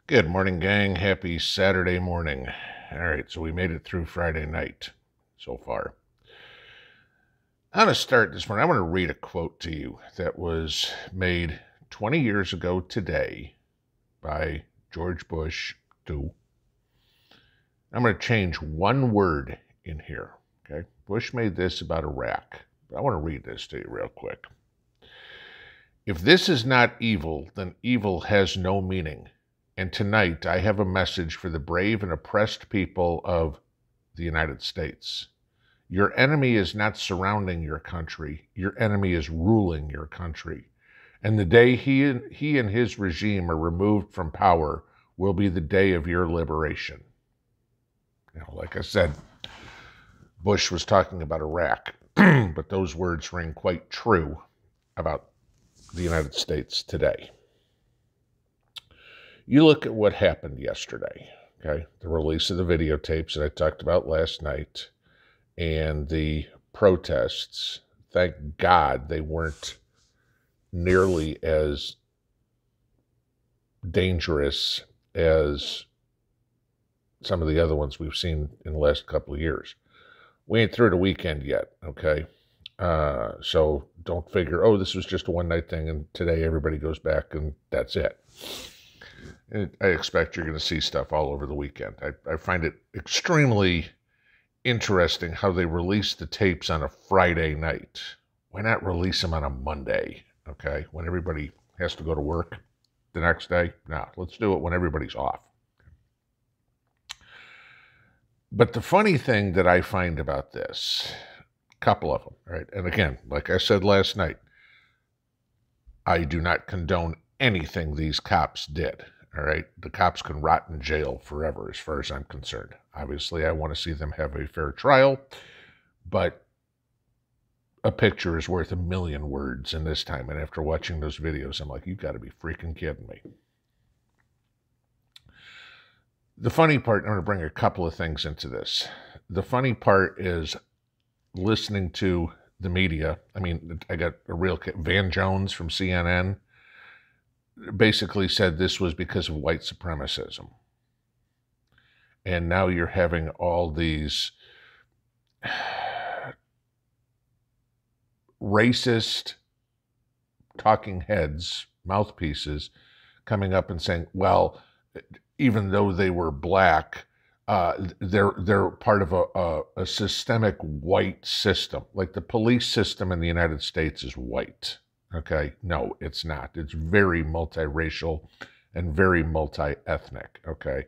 Good morning, gang. Happy Saturday morning. All right, so we made it through Friday night so far. I'm going to start this morning. I want to read a quote to you that was made 20 years ago today by George Bush II. I'm going to change one word in here, okay? Bush made this about Iraq, but I want to read this to you real quick. If this is not evil, then evil has no meaning. And tonight, I have a message for the brave and oppressed people of the United States. Your enemy is not surrounding your country. Your enemy is ruling your country. And the day he and his regime are removed from power will be the day of your liberation. Like I said, Bush was talking about Iraq, but those words ring quite true about the United States today. You look at what happened yesterday, okay? The release of the videotapes that I talked about last night and the protests. Thank God they weren't nearly as dangerous as some of the other ones we've seen in the last couple of years. We ain't through the weekend yet, okay? So don't figure, oh, this was just a one-night thing and today everybody goes back and that's it. I expect you're going to see stuff all over the weekend. I find it extremely interesting how they release the tapes on a Friday night. Why not release them on a Monday, okay, when everybody has to go to work the next day? No, let's do it when everybody's off. But the funny thing that I find about this, a couple of them, right? And again, like I said last night, I do not condone anything these cops did. All right, the cops can rot in jail forever as far as I'm concerned. Obviously, I want to see them have a fair trial, but a picture is worth a million words in this time. And after watching those videos, I'm like, you got to be freaking kidding me. The funny part, I'm going to bring a couple of things into this. The funny part is listening to the media. I mean, I got a real Van Jones from CNN basically said this was because of white supremacism. And now you're having all these racist talking heads, mouthpieces, coming up and saying, well, even though they were black, they're part of a systemic white system. Like the police system in the United States is white. Okay, no, it's not. It's very multiracial and very multi-ethnic, okay?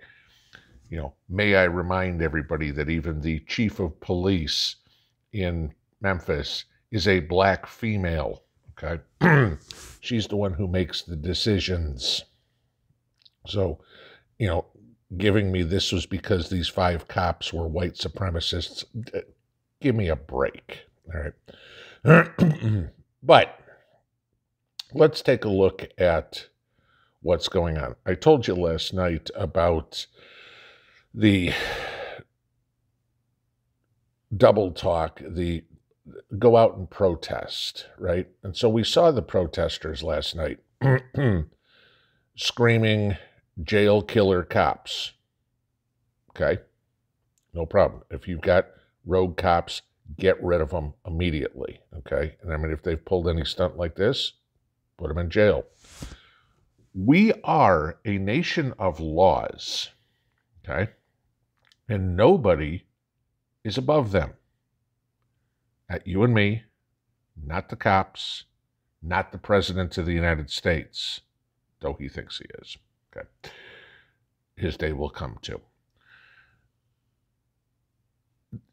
May I remind everybody that even the chief of police in Memphis is a black female, okay? She's the one who makes the decisions. So, giving me this was because these 5 cops were white supremacists, give me a break, all right? But let's take a look at what's going on. I told you last night about the double talk, the go out and protest, right? And so we saw the protesters last night screaming, jail killer cops. Okay? No problem. If you've got rogue cops, get rid of them immediately, okay? And I mean, if they've pulled any stunt like this, put them in jail. We are a nation of laws, okay? And nobody is above them. Not you and me, not the cops, not the President of the United States, though he thinks he is, okay? His day will come too.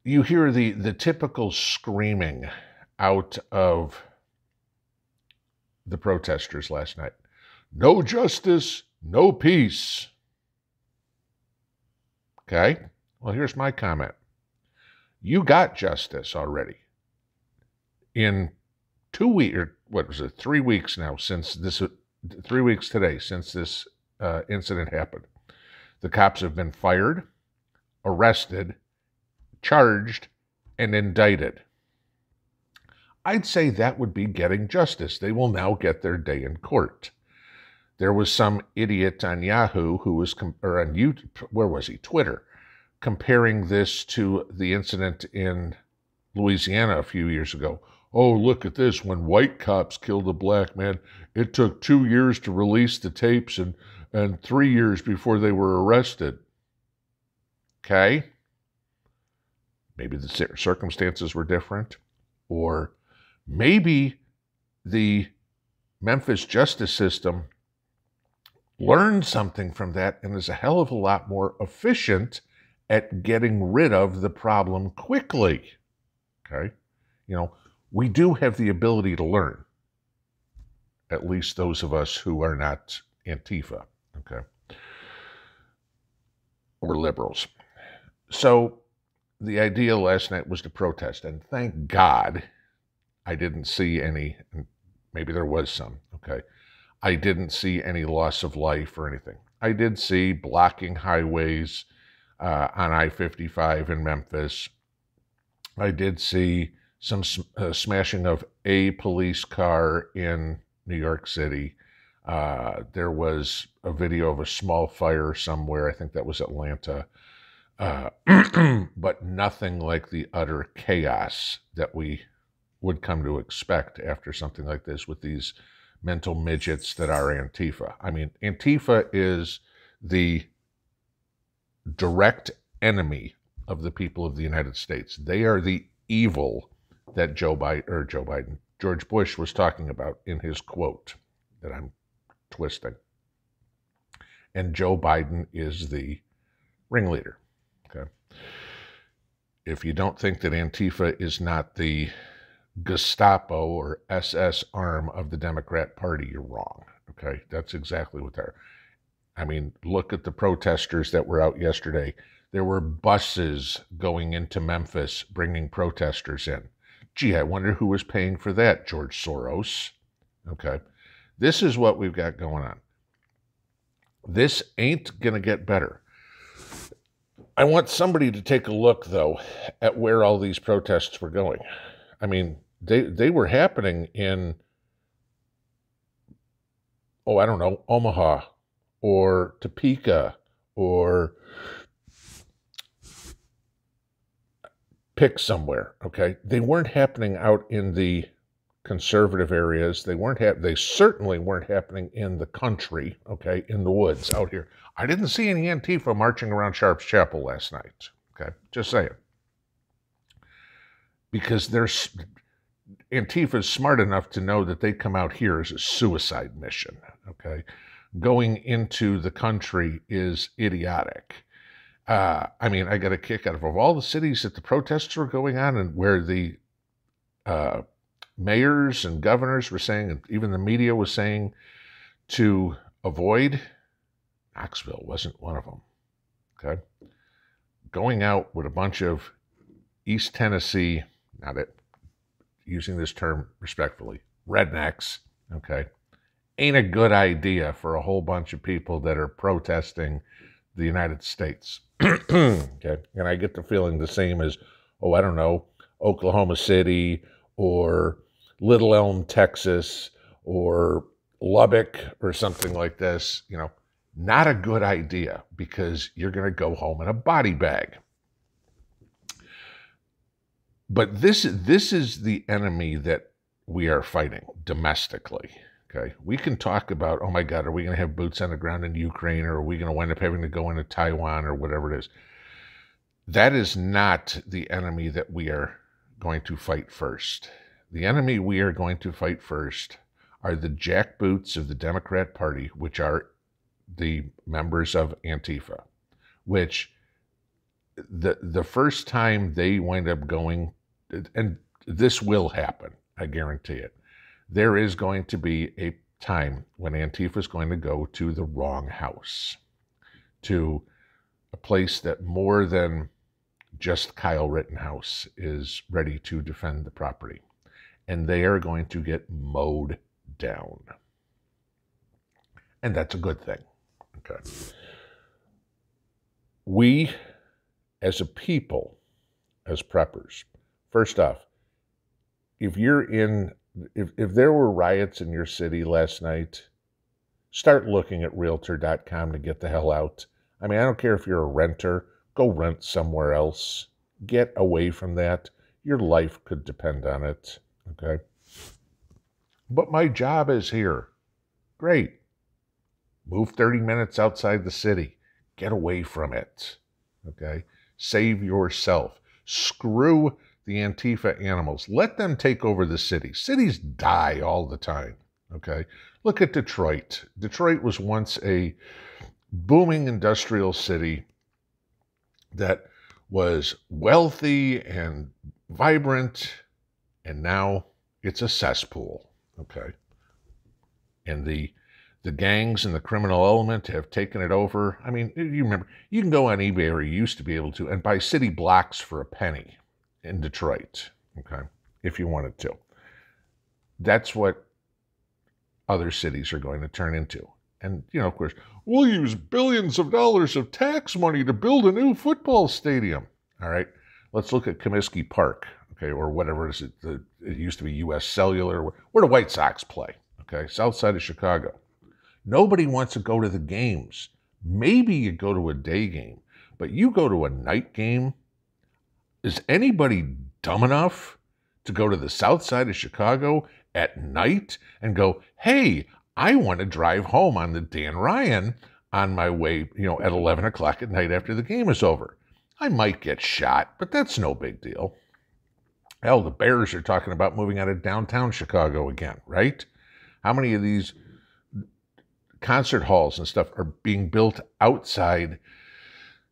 You hear the typical screaming out of the protesters last night. No justice, no peace. Okay? Well, here's my comment. You got justice already. In 2 weeks, or what was it, 3 weeks now since this, 3 weeks today since this incident happened. The cops have been fired, arrested, charged, and indicted. I'd say that would be getting justice. They will now get their day in court. There was some idiot on Yahoo who was, or on YouTube, where was he? Twitter, comparing this to the incident in Louisiana a few years ago. Oh, look at this. When white cops killed a black man, it took 2 years to release the tapes and 3 years before they were arrested. Okay? Maybe the circumstances were different. Or maybe the Memphis justice system learned something from that and is a hell of a lot more efficient at getting rid of the problem quickly. Okay? We do have the ability to learn. At least those of us who are not Antifa, okay? Or liberals. So the idea last night was to protest, and thank God I didn't see any, maybe there was some, okay? I didn't see any loss of life or anything. I did see blocking highways on I-55 in Memphis. I did see some smashing of a police car in New York City. There was a video of a small fire somewhere. I think that was Atlanta. But nothing like the utter chaos that we would come to expect after something like this with these mental midgets that are Antifa. I mean, Antifa is the direct enemy of the people of the United States. They are the evil that George Bush was talking about in his quote that I'm twisting. And Joe Biden is the ringleader. Okay. If you don't think that Antifa is not the Gestapo or SS arm of the Democrat Party, you're wrong. Okay. That's exactly what they're. I mean, look at the protesters that were out yesterday. There were buses going into Memphis bringing protesters in. Gee, I wonder who was paying for that, George Soros. Okay. This is what we've got going on. This ain't going to get better. I want somebody to take a look, though, at where all these protests were going. I mean, they were happening in, I don't know, Omaha or Topeka or pick somewhere, okay? They weren't happening out in the conservative areas. They certainly weren't happening in the country, okay, in the woods out here. I didn't see any Antifa marching around Sharp's Chapel last night, okay? Just saying. Because Antifa's smart enough to know that they come out here as a suicide mission, okay? Going into the country is idiotic. I mean, I got a kick out of all the cities that the protests were going on and where the mayors and governors were saying, and even the media was saying to avoid. Knoxville wasn't one of them, okay? Going out with a bunch of East Tennessee, using this term respectfully, rednecks, okay, ain't a good idea for a whole bunch of people that are protesting the United States. Okay, and I get the feeling the same as, I don't know, Oklahoma City or Little Elm, Texas, or Lubbock or something like this, not a good idea because you're going to go home in a body bag. But this is the enemy that we are fighting domestically. Okay, we can talk about, oh my God, are we going to have boots on the ground in Ukraine, or are we going to wind up having to go into Taiwan or whatever it is? That is not the enemy that we are going to fight first. The enemy we are going to fight first are the jackboots of the Democrat Party, which are the members of Antifa, which the first time they wind up going, and this will happen, I guarantee it, there is going to be a time when Antifa is going to go to the wrong house, to a place that more than just Kyle Rittenhouse is ready to defend the property. And they are going to get mowed down. And that's a good thing. Okay. We, as a people, as preppers, first off, if there were riots in your city last night, Start looking at realtor.com to get the hell out. I mean, I don't care if you're a renter. Go rent somewhere else. Get away from that. Your life could depend on it, okay? But my job is here. Great. Move 30 minutes outside the city. Get away from it, okay? Save yourself. Screw the ANTIFA animals. Let them take over the city. Cities die all the time, okay? Look at Detroit. Detroit was once a booming industrial city that was wealthy and vibrant, and now it's a cesspool, okay? And the gangs and the criminal element have taken it over. I mean, you remember, you can go on eBay, or you used to be able to, and buy city blocks for a penny in Detroit, okay, if you wanted to. That's what other cities are going to turn into. And, you know, of course, we'll use billions of dollars of tax money to build a new football stadium. All right, let's look at Comiskey Park, okay, or whatever it is. It used to be U.S. Cellular, where the White Sox play, okay, south side of Chicago. Nobody wants to go to the games. Maybe you go to a day game, but you go to a night game. Is anybody dumb enough to go to the south side of Chicago at night and go, hey, I want to drive home on the Dan Ryan on my way, you know, at 11 o'clock at night after the game is over? I might get shot, but that's no big deal. Hell, the Bears are talking about moving out of downtown Chicago again, right? How many of these concert halls and stuff are being built outside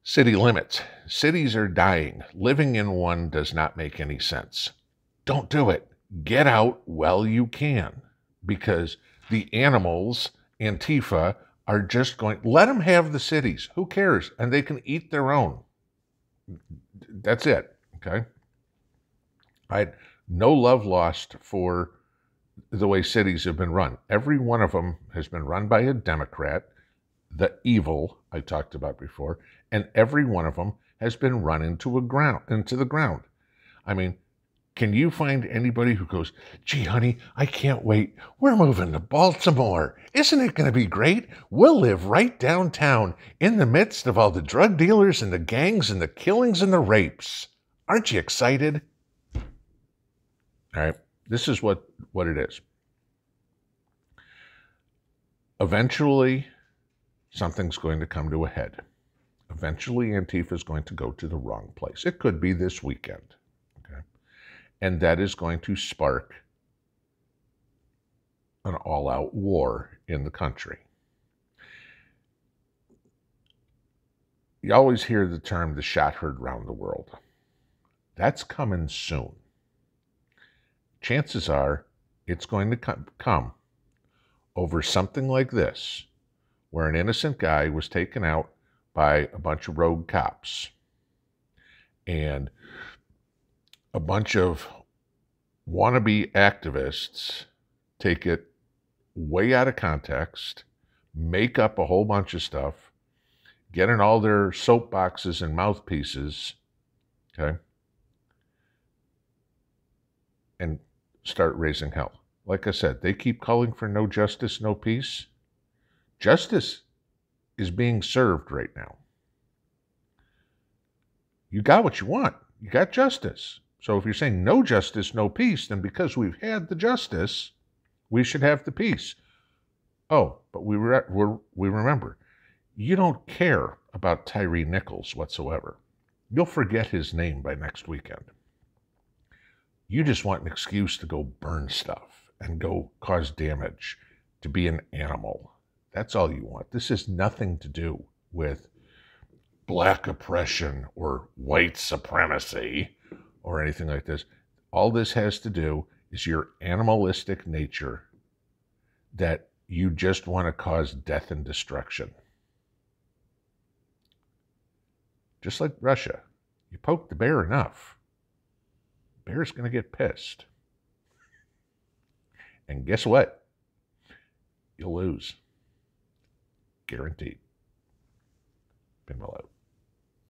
city limits? Cities are dying. Living in one does not make any sense. Don't do it. Get out while you can, because the animals, Antifa, are just going, let them have the cities. Who cares? And they can eat their own. That's it, okay? I had no love lost for the way cities have been run. Every one of them has been run by a Democrat, the evil I talked about before, and every one of them has been run into the ground. I mean, can you find anybody who goes, gee, honey, I can't wait. We're moving to Baltimore. Isn't it going to be great? We'll live right downtown in the midst of all the drug dealers and the gangs and the killings and the rapes. Aren't you excited? All right, this is what it is. Eventually, something's going to come to a head. Eventually, Antifa is going to go to the wrong place. It could be this weekend, okay? And that is going to spark an all-out war in the country. You always hear the term, the shot heard round the world. That's coming soon. Chances are it's going to come over something like this, where an innocent guy was taken out by a bunch of rogue cops, and a bunch of wannabe activists take it way out of context, make up a whole bunch of stuff, get in all their soapboxes and mouthpieces, okay, and start raising hell. Like I said, they keep calling for no justice, no peace. Justice is being served right now. You got what you want. You got justice. So if you're saying no justice, no peace, then because we've had the justice, we should have the peace. Oh, but we remember, you don't care about Tyree Nichols whatsoever. You'll forget his name by next weekend. You just want an excuse to go burn stuff and go cause damage, to be an animal. That's all you want. This has nothing to do with black oppression or white supremacy or anything like this. All this has to do is your animalistic nature, that you just want to cause death and destruction. Just like Russia. You poke the bear enough, bear's going to get pissed. And guess what? You'll lose. Guaranteed. Pinball out.